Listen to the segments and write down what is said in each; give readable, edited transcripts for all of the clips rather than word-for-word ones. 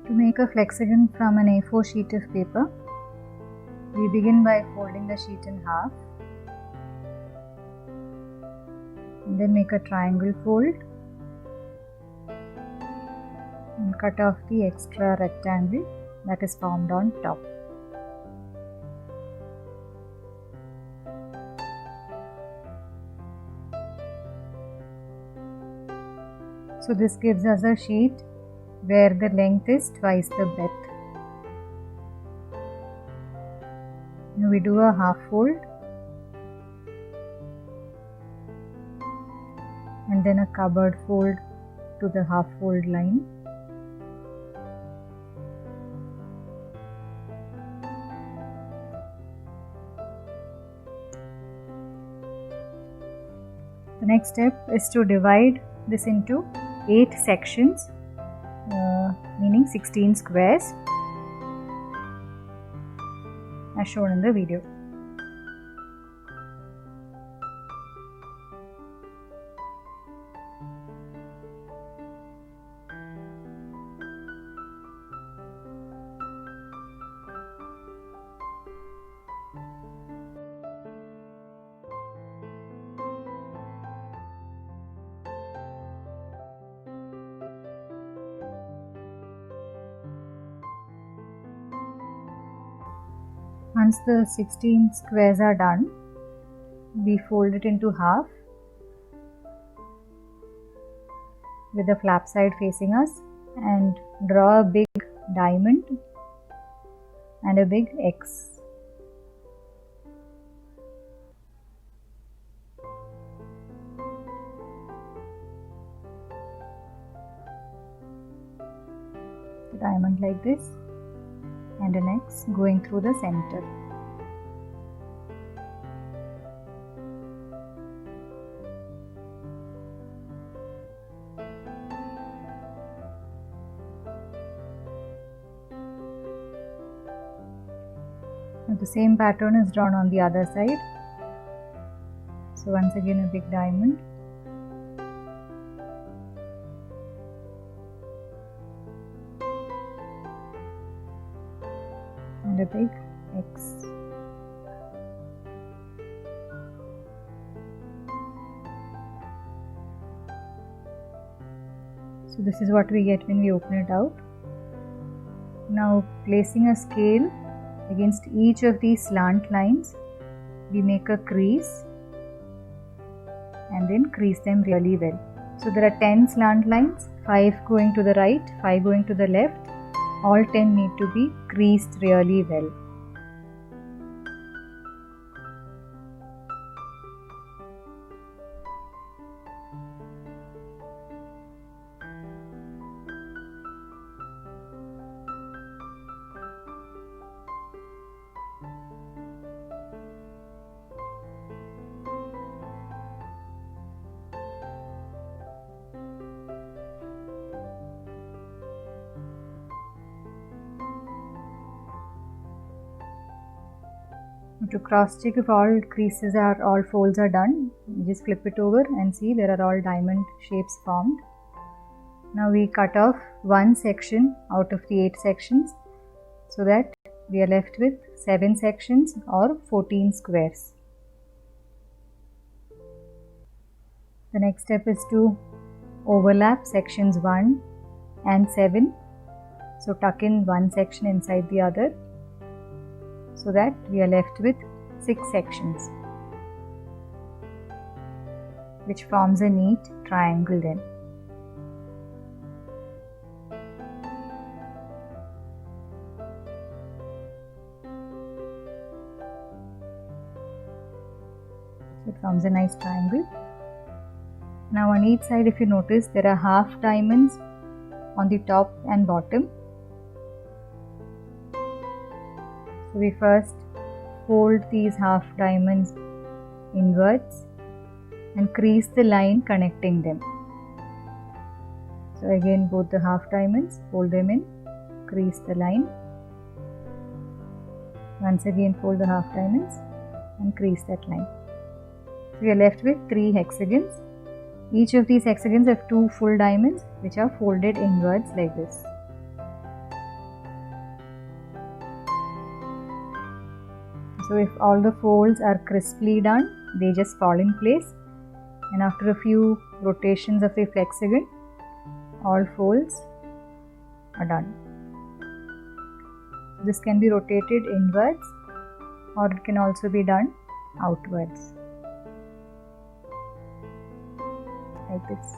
To make a flexagon from an A4 sheet of paper, we begin by folding the sheet in half and then make a triangle fold and cut off the extra rectangle that is formed on top. So this gives us a sheet where the length is twice the breadth. Now we do a half fold and then a cupboard fold to the half fold line. The next step is to divide this into 8 sections, meaning 16 squares, as shown in the video. Once the 16 squares are done, we fold it into half with the flap side facing us and draw a big diamond and a big X. The diamond like this and an X going through the center. Now the same pattern is drawn on the other side. So once again a big diamond. And a big X. So this is what we get when we open it out. Now placing a scale against each of these slant lines, we make a crease and then crease them really well. So there are 10 slant lines, 5 going to the right, 5 going to the left. All 10 need to be creased really well. To cross check if all folds are done, you just flip it over and see there are all diamond shapes formed. Now we cut off one section out of the 8 sections so that we are left with 7 sections or 14 squares. The next step is to overlap sections 1 and 7. So tuck in one section inside the other, so that we are left with 6 sections, which forms a neat triangle then. So it forms a nice triangle. Now on each side, if you notice, there are half diamonds on the top and bottom. So we first fold these half diamonds inwards and crease the line connecting them. So again both the half diamonds, fold them in, crease the line. Once again fold the half diamonds and crease that line. So we are left with 3 hexagons. Each of these hexagons have 2 full diamonds which are folded inwards like this. So if all the folds are crisply done, they just fall in place, and after a few rotations of the flexagon, all folds are done. This can be rotated inwards, or it can also be done outwards, like this.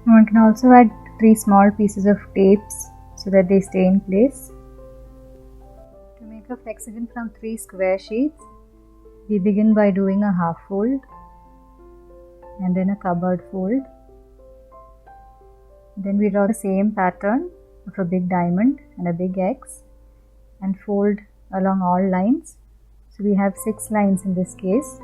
One can also add 3 small pieces of tapes so that they stay in place. To make a flexagon from 3 square sheets, we begin by doing a half fold and then a cupboard fold. Then we draw the same pattern of a big diamond and a big X and fold along all lines. So we have 6 lines in this case.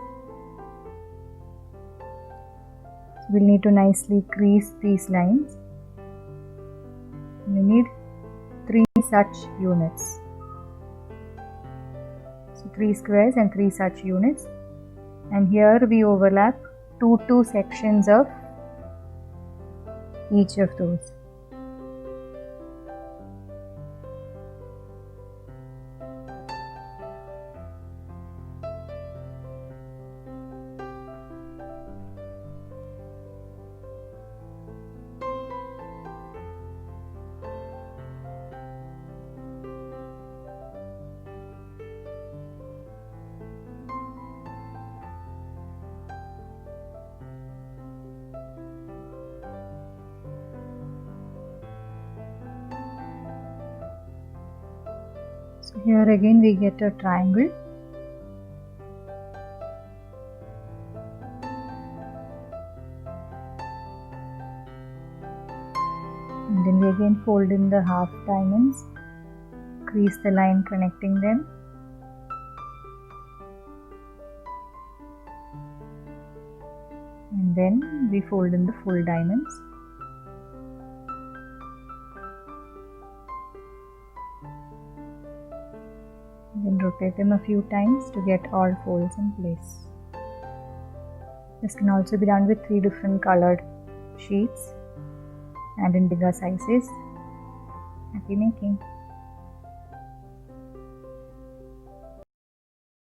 So we'll need to nicely crease these lines. We need 3 such units. So 3 squares and 3 such units. And here we overlap 2 sections of each of those. So here again we get a triangle. And then we again fold in the half diamonds, crease the line connecting them. And then we fold in the full diamonds. Then rotate them a few times to get all folds in place. This can also be done with 3 different colored sheets and in bigger sizes. Happy making!